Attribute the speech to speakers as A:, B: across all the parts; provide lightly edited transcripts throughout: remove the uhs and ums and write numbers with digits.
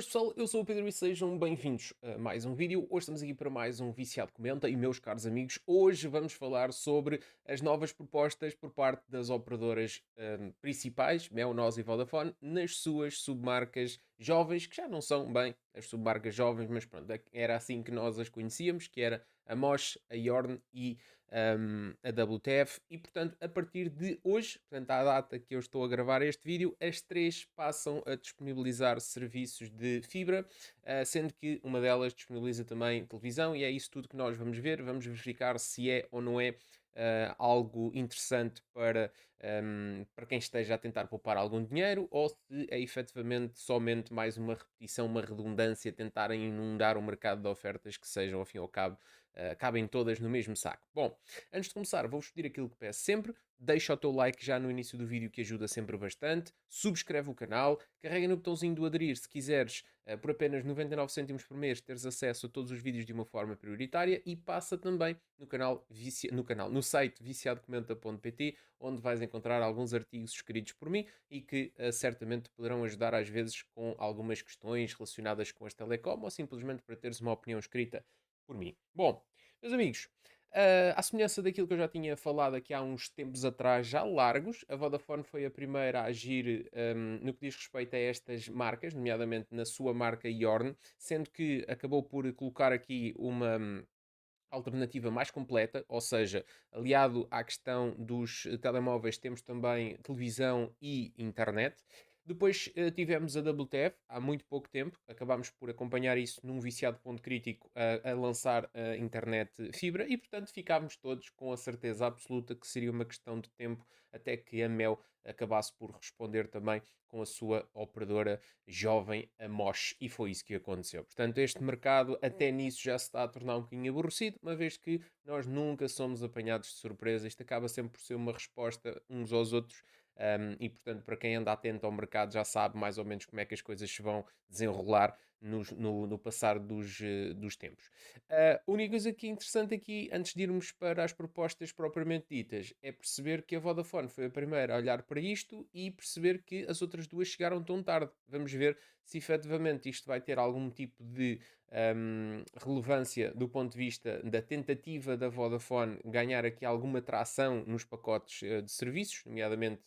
A: Boas pessoal, eu sou o Pedro e sejam bem-vindos a mais um vídeo. Hoje estamos aqui para mais um Viciado Comenta e meus caros amigos, hoje vamos falar sobre as novas propostas por parte das operadoras principais, Mel, NOS e Vodafone, nas suas submarcas jovens, que já não são bem as submarcas jovens, mas pronto, era assim que nós as conhecíamos, que era a Mosh, a Yorn e a WTF, e portanto, a partir de hoje, portanto, à data que eu estou a gravar este vídeo, as três passam a disponibilizar serviços de fibra, sendo que uma delas disponibiliza também televisão, e é isso tudo que nós vamos ver. Vamos verificar se é ou não é algo interessante para quem esteja a tentar poupar algum dinheiro, ou se é efetivamente somente mais uma repetição, uma redundância, tentarem inundar o mercado de ofertas que sejam, ao fim e ao cabo, cabem todas no mesmo saco. Bom, antes de começar, vou-vos pedir aquilo que peço sempre. Deixa o teu like já no início do vídeo, que ajuda sempre bastante. Subscreve o canal, carrega no botãozinho do aderir se quiseres, por apenas 99 cêntimos por mês, teres acesso a todos os vídeos de uma forma prioritária, e passa também no site viciadocomenta.pt, onde vais encontrar alguns artigos escritos por mim e que certamente poderão ajudar às vezes com algumas questões relacionadas com as telecom, ou simplesmente para teres uma opinião escrita por mim. Bom, meus amigos, à semelhança daquilo que eu já tinha falado aqui há uns tempos atrás, já largos, a Vodafone foi a primeira a agir no que diz respeito a estas marcas, nomeadamente na sua marca Yorn, sendo que acabou por colocar aqui uma alternativa mais completa, ou seja, aliado à questão dos telemóveis, temos também televisão e internet. Depois tivemos a WTF há muito pouco tempo, acabámos por acompanhar isso num viciado ponto crítico a lançar a internet fibra, e portanto ficámos todos com a certeza absoluta que seria uma questão de tempo até que a Mel acabasse por responder também com a sua operadora jovem, a Mosh, e foi isso que aconteceu. Portanto, este mercado até nisso já se está a tornar um bocadinho aborrecido, uma vez que nós nunca somos apanhados de surpresa. Isto acaba sempre por ser uma resposta uns aos outros, e portanto, para quem anda atento ao mercado já sabe mais ou menos como é que as coisas se vão desenrolar no passar dos tempos. A única coisa que é interessante aqui, antes de irmos para as propostas propriamente ditas, é perceber que a Vodafone foi a primeira a olhar para isto e perceber que as outras duas chegaram tão tarde. Vamos ver se efetivamente isto vai ter algum tipo de relevância do ponto de vista da tentativa da Vodafone ganhar aqui alguma tração nos pacotes de serviços, nomeadamente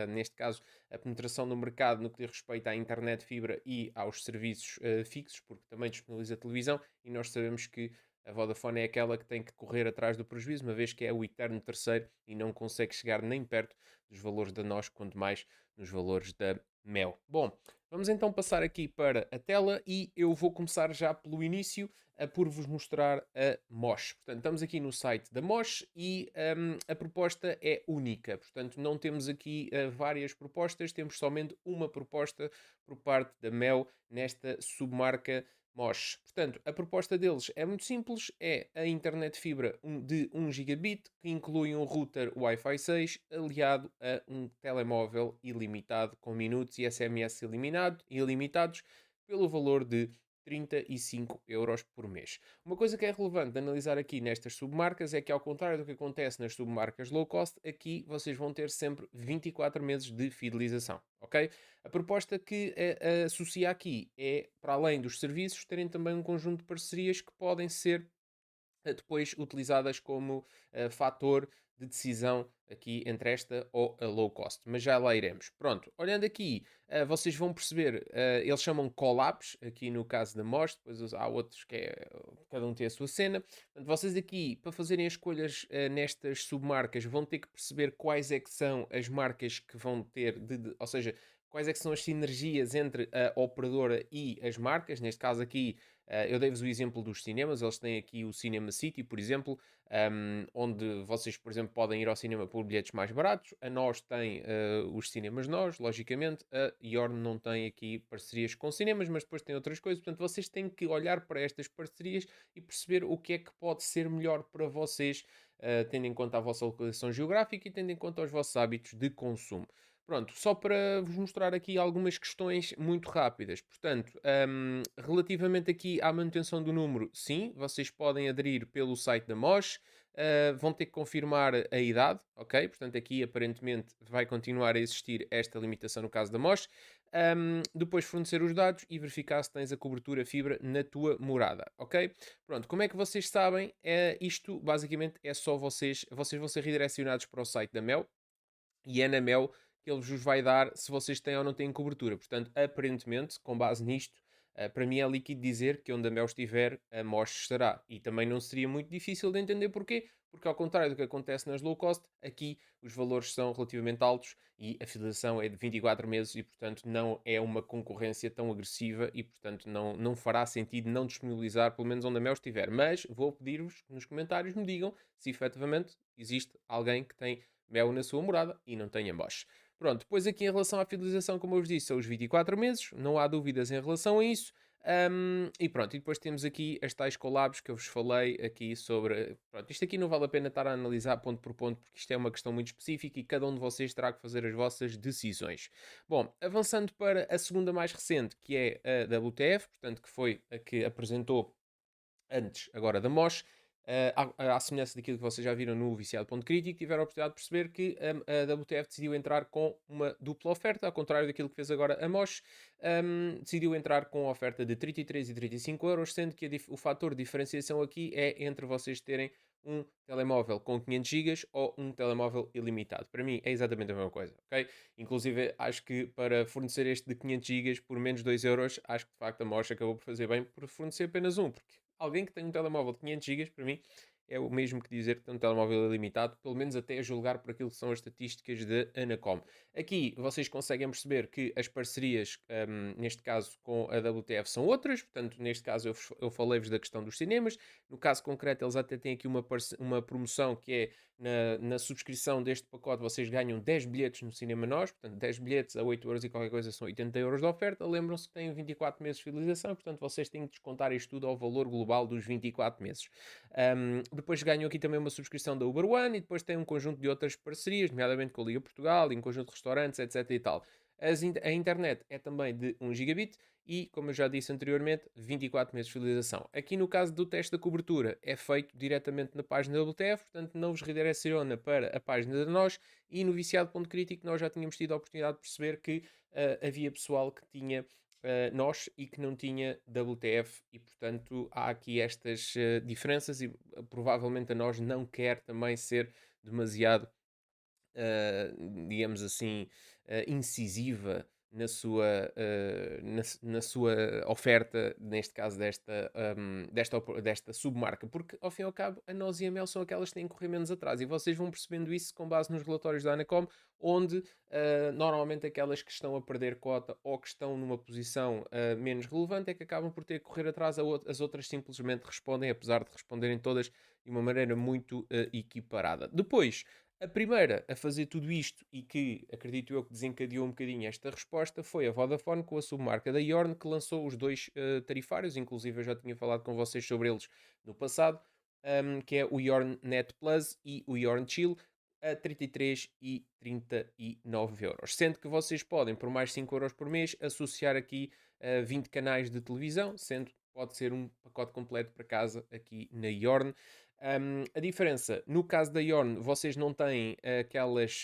A: neste caso, a penetração no mercado no que diz respeito à internet fibra e aos serviços fixos, porque também disponibiliza televisão, e nós sabemos que a Vodafone é aquela que tem que correr atrás do prejuízo, uma vez que é o eterno terceiro e não consegue chegar nem perto dos valores da NOS, quanto mais nos valores da Mel. Bom, vamos então passar aqui para a tela e eu vou começar já pelo início por vos mostrar a Mosh. Portanto, estamos aqui no site da Mosh e a proposta é única. Portanto, não temos aqui várias propostas, temos somente uma proposta por parte da Mel nesta submarca Mosh. Portanto, a proposta deles é muito simples, é a internet fibra de 1 gigabit, que inclui um router Wi-Fi 6 aliado a um telemóvel ilimitado com minutos e SMS ilimitados pelo valor de 35 € por mês. Uma coisa que é relevante de analisar aqui nestas submarcas é que, ao contrário do que acontece nas submarcas low cost, aqui vocês vão ter sempre 24 meses de fidelização, ok? A proposta que associa aqui é, para além dos serviços, terem também um conjunto de parcerias que podem ser depois utilizadas como fator de decisão aqui entre esta ou a low cost, mas já lá iremos. Pronto, olhando aqui, vocês vão perceber, eles chamam collabs, aqui no caso da Mosh, depois há outros que cada um tem a sua cena. Portanto, vocês aqui, para fazerem as escolhas nestas submarcas, vão ter que perceber quais é que são as marcas que vão ter, ou seja, quais é que são as sinergias entre a operadora e as marcas. Neste caso aqui, eu dei-vos o exemplo dos cinemas. Eles têm aqui o Cinema City, por exemplo, onde vocês, por exemplo, podem ir ao cinema por bilhetes mais baratos. A NOS tem os cinemas NOS, logicamente. A Yorn não tem aqui parcerias com cinemas, mas depois tem outras coisas. Portanto, vocês têm que olhar para estas parcerias e perceber o que é que pode ser melhor para vocês, tendo em conta a vossa localização geográfica e tendo em conta os vossos hábitos de consumo. Pronto, só para vos mostrar aqui algumas questões muito rápidas. Portanto, relativamente aqui à manutenção do número, sim, vocês podem aderir pelo site da Mosh, vão ter que confirmar a idade, ok? Portanto, aqui aparentemente vai continuar a existir esta limitação no caso da Mosh. depois fornecer os dados e verificar se tens a cobertura fibra na tua morada, ok? Pronto, como é que vocês sabem? Isto basicamente é só vocês vão ser redirecionados para o site da Mel e é na Mel que ele vos vai dar se vocês têm ou não têm cobertura. Portanto, aparentemente, com base nisto, para mim é líquido dizer que onde a Mel estiver, a MOS estará. E também não seria muito difícil de entender porquê, porque ao contrário do que acontece nas low cost, aqui os valores são relativamente altos e a fidelização é de 24 meses e, portanto, não é uma concorrência tão agressiva e, portanto, não fará sentido não disponibilizar, pelo menos onde a Mel estiver. Mas vou pedir-vos que nos comentários me digam se efetivamente existe alguém que tem Mel na sua morada e não tem Bosch. Pronto, depois aqui em relação à fidelização, como eu vos disse, são os 24 meses, não há dúvidas em relação a isso. E pronto, e depois temos aqui as tais collabs que eu vos falei aqui sobre. Pronto, isto aqui não vale a pena estar a analisar ponto por ponto, porque isto é uma questão muito específica e cada um de vocês terá que fazer as vossas decisões. Bom, avançando para a segunda mais recente, que é a WTF, portanto, que foi a que apresentou antes agora da MOS, à semelhança daquilo que vocês já viram no Viciado Ponto Crítico, tiveram a oportunidade de perceber que a WTF decidiu entrar com uma dupla oferta, ao contrário daquilo que fez agora a MOS, decidiu entrar com a oferta de 33 e 35 euros, sendo que o fator de diferenciação aqui é entre vocês terem um telemóvel com 500 GB ou um telemóvel ilimitado. Para mim é exatamente a mesma coisa, ok? Inclusive acho que para fornecer este de 500 GB por menos 2 euros, acho que de facto a MOS acabou por fazer bem por fornecer apenas um, porque alguém que tem um telemóvel de 500 GB, para mim, é o mesmo que dizer que tem um telemóvel ilimitado, pelo menos até a julgar por aquilo que são as estatísticas da Anacom. Aqui vocês conseguem perceber que as parcerias, neste caso com a WTF, são outras, portanto, neste caso eu falei-vos da questão dos cinemas, no caso concreto eles até têm aqui uma promoção que é na subscrição deste pacote vocês ganham 10 bilhetes no Cinema Nós, portanto 10 bilhetes a 8 euros e qualquer coisa são 80 euros de oferta. Lembram-se que têm 24 meses de fidelização, portanto vocês têm que descontar isto tudo ao valor global dos 24 meses. Depois ganham aqui também uma subscrição da Uber One e depois tem um conjunto de outras parcerias, nomeadamente com a Liga Portugal e um conjunto de restaurantes, etc e tal. A internet é também de 1 gigabit e, como eu já disse anteriormente, 24 meses de fidelização. Aqui no caso do teste da cobertura é feito diretamente na página da WTF, portanto não vos redireciona para a página de nós e no Viciado.crítico nós já tínhamos tido a oportunidade de perceber que havia pessoal que tinha nós e que não tinha WTF e portanto há aqui estas diferenças e provavelmente a nós não quer também ser demasiado digamos assim, incisiva na sua oferta, neste caso desta submarca, porque ao fim e ao cabo a Nós e a Mel são aquelas que têm que correr menos atrás e vocês vão percebendo isso com base nos relatórios da Anacom, onde normalmente aquelas que estão a perder cota ou que estão numa posição menos relevante é que acabam por ter que correr atrás, as outras simplesmente respondem, apesar de responderem todas de uma maneira muito equiparada. Depois, a primeira a fazer tudo isto e que acredito eu que desencadeou um bocadinho esta resposta foi a Vodafone com a submarca da Yorn que lançou os dois tarifários, inclusive eu já tinha falado com vocês sobre eles no passado, que é o Yorn Net Plus e o Yorn Chill a 33 e 39 euros. Sendo que vocês podem, por mais 5 euros por mês, associar aqui 20 canais de televisão, sendo que pode ser um pacote completo para casa aqui na Yorn. A diferença, no caso da Yorn, vocês não têm aquelas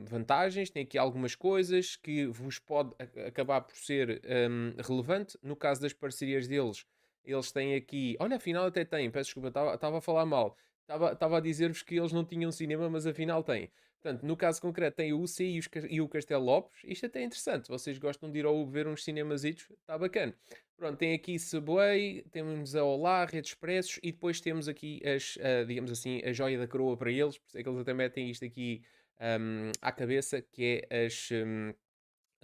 A: vantagens, têm aqui algumas coisas que vos pode acabar por ser relevante. No caso das parcerias deles, eles têm aqui. Olha, afinal até têm, peço desculpa, estava a falar mal. Estava a dizer-vos que eles não tinham cinema, mas afinal têm. Portanto, no caso concreto, tem o UCI e o Castelo Lopes. Isto até é interessante. Vocês gostam de ir ao ver uns cinemasitos? Está bacana. Pronto, tem aqui Subway, temos a Olá, Redes Expressos e depois temos aqui digamos assim, a joia da coroa para eles. Por isso é que eles até metem isto aqui à cabeça, que é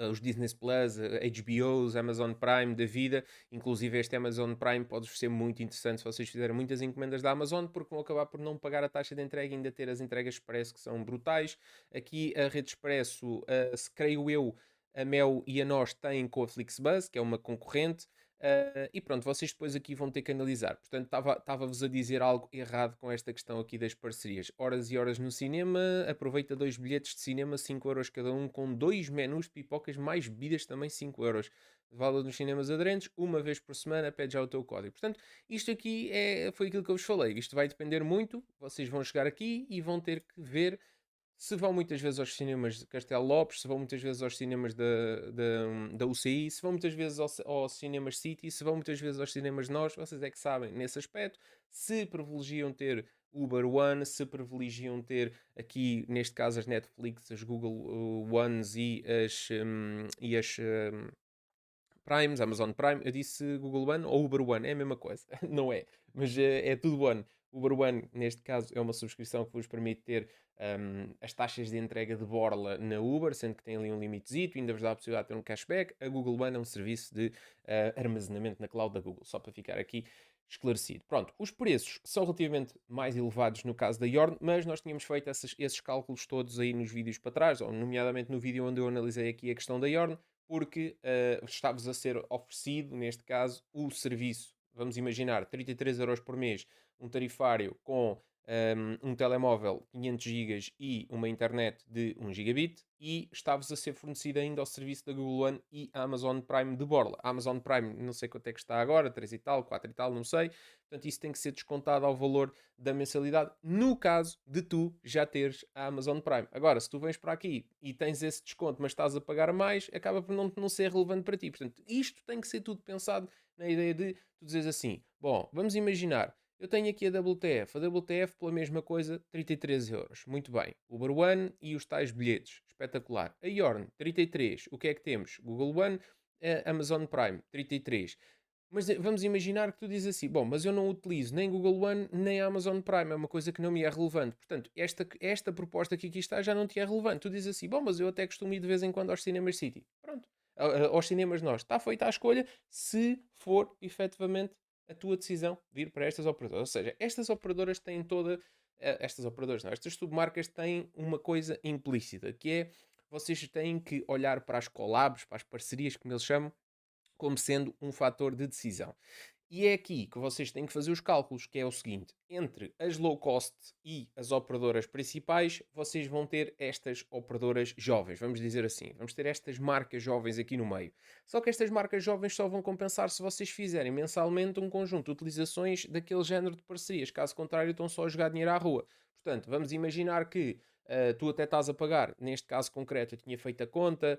A: os Disney Plus, HBOs, Amazon Prime da vida. Inclusive este Amazon Prime pode ser muito interessante se vocês fizerem muitas encomendas da Amazon, porque vão acabar por não pagar a taxa de entrega e ainda ter as entregas expresso que são brutais. Aqui a Rede Expresso, se creio eu, a Mel e a Nós têm com a Flixbus, que é uma concorrente. E pronto, vocês depois aqui vão ter que analisar. Portanto, estava-vos a dizer algo errado com esta questão aqui das parcerias. Horas e horas no cinema, aproveita 2 bilhetes de cinema, 5 euros cada um, com 2 menus de pipocas, mais bebidas também 5 euros. Valor nos cinemas aderentes, uma vez por semana, pede já o teu código. Portanto, isto aqui foi aquilo que eu vos falei. Isto vai depender muito, vocês vão chegar aqui e vão ter que ver se vão muitas vezes aos cinemas de Castelo Lopes, se vão muitas vezes aos cinemas da UCI, se vão muitas vezes aos cinemas City, se vão muitas vezes aos cinemas Nós, vocês é que sabem nesse aspecto, se privilegiam ter Uber One, se privilegiam ter aqui, neste caso, as Netflix, as Google Ones e as Primes, Amazon Prime, eu disse Google One ou Uber One, é a mesma coisa, não é? Mas é tudo One. Uber One, neste caso, é uma subscrição que vos permite ter as taxas de entrega de borla na Uber, sendo que tem ali um limitezito, ainda vos dá a possibilidade de ter um cashback. A Google One é um serviço de armazenamento na cloud da Google, só para ficar aqui esclarecido. Pronto, os preços são relativamente mais elevados no caso da Yorn, mas nós tínhamos feito esses cálculos todos aí nos vídeos para trás, ou nomeadamente no vídeo onde eu analisei aqui a questão da Yorn, porque está-vos a ser oferecido, neste caso, o serviço. Vamos imaginar, 33 euros por mês, um tarifário com um telemóvel 500 GB e uma internet de 1 gigabit, e está-vos a ser fornecido ainda o serviço da Google One e a Amazon Prime de borla. A Amazon Prime, não sei quanto é que está agora, 3 e tal, 4 e tal, não sei. Portanto, isso tem que ser descontado ao valor da mensalidade, no caso de tu já teres a Amazon Prime. Agora, se tu vens para aqui e tens esse desconto, mas estás a pagar mais, acaba por não ser relevante para ti. Portanto, isto tem que ser tudo pensado na ideia de tu dizeres assim, bom, vamos imaginar, eu tenho aqui a WTF. A WTF pela mesma coisa, 33 euros. Muito bem. Uber One e os tais bilhetes. Espetacular. A Yorn, 33. O que é que temos? Google One, Amazon Prime, 33. Mas vamos imaginar que tu dizes assim, bom, mas eu não utilizo nem Google One nem Amazon Prime, é uma coisa que não me é relevante. Portanto, esta proposta que aqui está já não te é relevante. Tu dizes assim, bom, mas eu até costumo ir de vez em quando aos cinemas City. Pronto. Aos cinemas nós. Está feita a escolha se for efetivamente a tua decisão vir para estas operadoras. Ou seja, estas operadoras têm toda... Estas operadoras não, estas submarcas têm uma coisa implícita, que é vocês têm que olhar para as collabs, para as parcerias, como eles chamam, como sendo um fator de decisão. E é aqui que vocês têm que fazer os cálculos, que é o seguinte: entre as low cost e as operadoras principais, vocês vão ter estas operadoras jovens, vamos dizer assim. Vamos ter estas marcas jovens aqui no meio. Só que estas marcas jovens só vão compensar se vocês fizerem mensalmente um conjunto de utilizações daquele género de parcerias. Caso contrário, estão só a jogar dinheiro à rua. Portanto, vamos imaginar que tu até estás a pagar, neste caso concreto, eu tinha feito a conta,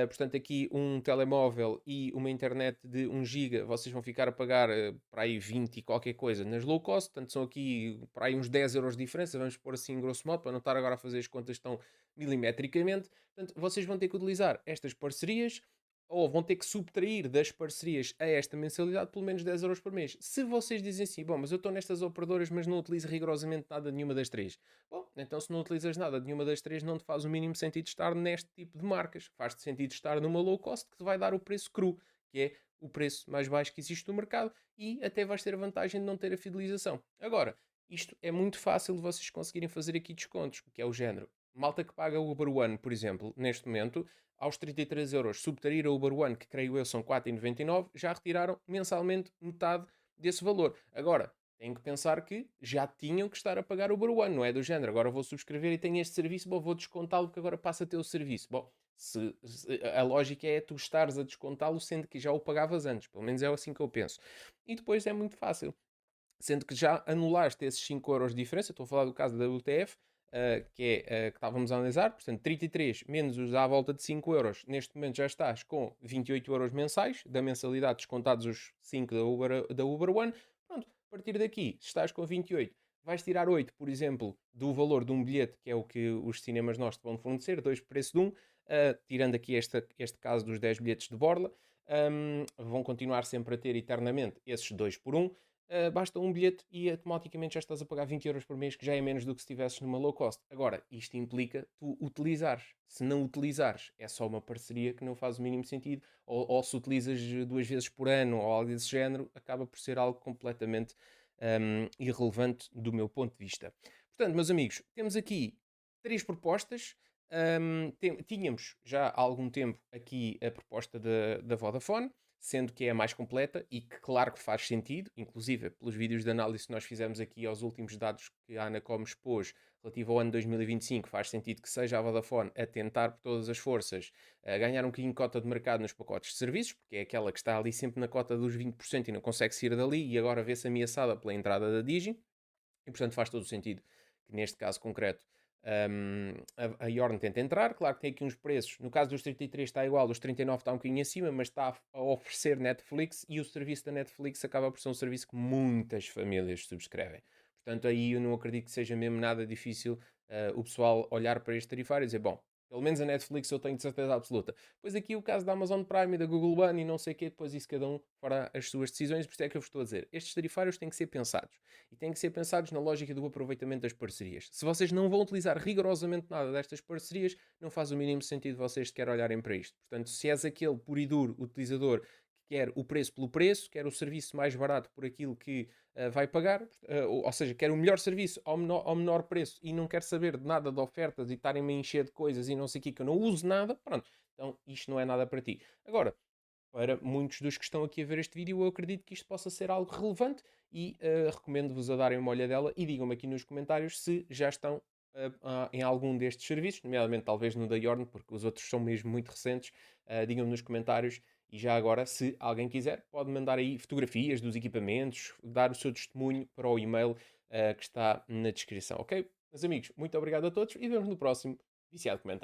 A: portanto, aqui um telemóvel e uma internet de 1 GB, vocês vão ficar a pagar para aí 20 e qualquer coisa nas low cost, portanto, são aqui para aí uns 10 euros de diferença, vamos pôr assim grosso modo, para não estar agora a fazer as contas tão milimetricamente. Portanto, vocês vão ter que utilizar estas parcerias ou vão ter que subtrair das parcerias a esta mensalidade pelo menos 10 euros por mês. Se vocês dizem assim, bom, mas eu estou nestas operadoras, mas não utilizo rigorosamente nada de nenhuma das três. Bom, então se não utilizas nada de nenhuma das três, não te faz o mínimo sentido estar neste tipo de marcas. Faz-te sentido estar numa low cost que te vai dar o preço cru, que é o preço mais baixo que existe no mercado, e até vais ter a vantagem de não ter a fidelização. Agora, isto é muito fácil de vocês conseguirem fazer aqui descontos, que é o género. Malta que paga o Uber One, por exemplo, neste momento, aos 33 euros, subtrair a Uber One, que creio eu são 4,99, já retiraram mensalmente metade desse valor. Agora, têm que pensar que já tinham que estar a pagar o Uber One, não é do género. Agora vou subscrever e tenho este serviço, bom, vou descontá-lo porque agora passa a ter o serviço. Bom, a lógica é tu estares a descontá-lo sendo que já o pagavas antes. Pelo menos é assim que eu penso. E depois é muito fácil. Sendo que já anulaste esses 5 euros de diferença, estou a falar do caso da WTF, que estávamos a analisar, portanto 33 menos os à volta de 5 euros, neste momento já estás com 28 euros mensais, da mensalidade descontados os 5 da Uber One. Pronto, a partir daqui, se estás com 28, vais tirar 8, por exemplo, do valor de um bilhete, que é o que os cinemas nós te vão fornecer, 2 por preço de um, tirando aqui este caso dos 10 bilhetes de borla. Vão continuar sempre a ter eternamente esses 2 por 1. Basta um bilhete e automaticamente já estás a pagar 20 euros por mês, que já é menos do que se estivesses numa low cost. Agora, isto implica tu utilizares. Se não utilizares, é só uma parceria que não faz o mínimo sentido, ou se utilizas 2 vezes por ano ou algo desse género, acaba por ser algo completamente irrelevante do meu ponto de vista. Portanto, meus amigos, temos aqui 3 propostas. Tínhamos já há algum tempo aqui a proposta da Vodafone, sendo que é a mais completa e que claro que faz sentido, inclusive pelos vídeos de análise que nós fizemos aqui aos últimos dados que a Anacom expôs relativo ao ano 2025, faz sentido que seja a Vodafone a tentar por todas as forças a ganhar um bocadinho de cota de mercado nos pacotes de serviços, porque é aquela que está ali sempre na cota dos 20% e não consegue sair dali, e agora vê-se ameaçada pela entrada da Digi, e portanto faz todo o sentido que neste caso concreto a Yorn tenta entrar. Claro que tem aqui uns preços. No caso dos 33 está igual, dos 39 está um bocadinho acima, mas está a oferecer Netflix e o serviço da Netflix acaba por ser um serviço que muitas famílias subscrevem. Portanto, aí eu não acredito que seja mesmo nada difícil o pessoal olhar para este tarifário e dizer, bom, pelo menos a Netflix eu tenho de certeza absoluta. Depois aqui o caso da Amazon Prime e da Google One e não sei o quê, depois isso cada um fará as suas decisões, por isso é que eu vos estou a dizer. Estes tarifários têm que ser pensados. E têm que ser pensados na lógica do aproveitamento das parcerias. Se vocês não vão utilizar rigorosamente nada destas parcerias, não faz o mínimo sentido vocês sequer olharem para isto. Portanto, se és aquele puro e duro utilizador que quer o preço pelo preço, quer o serviço mais barato por aquilo que vai pagar, ou seja, quer o melhor serviço ao menor preço e não quer saber de nada de ofertas e estarem-me a encher de coisas e não sei o que eu não uso nada, pronto, então isto não é nada para ti. Agora, para muitos dos que estão aqui a ver este vídeo, eu acredito que isto possa ser algo relevante e recomendo-vos a darem uma olhadela e digam-me aqui nos comentários se já estão em algum destes serviços, nomeadamente talvez no da Yorn, porque os outros são mesmo muito recentes. Digam-me nos comentários e já agora, se alguém quiser, pode mandar aí fotografias dos equipamentos, dar o seu testemunho para o e-mail que está na descrição, ok? Meus amigos, muito obrigado a todos e vemos no próximo Viciado Comentar.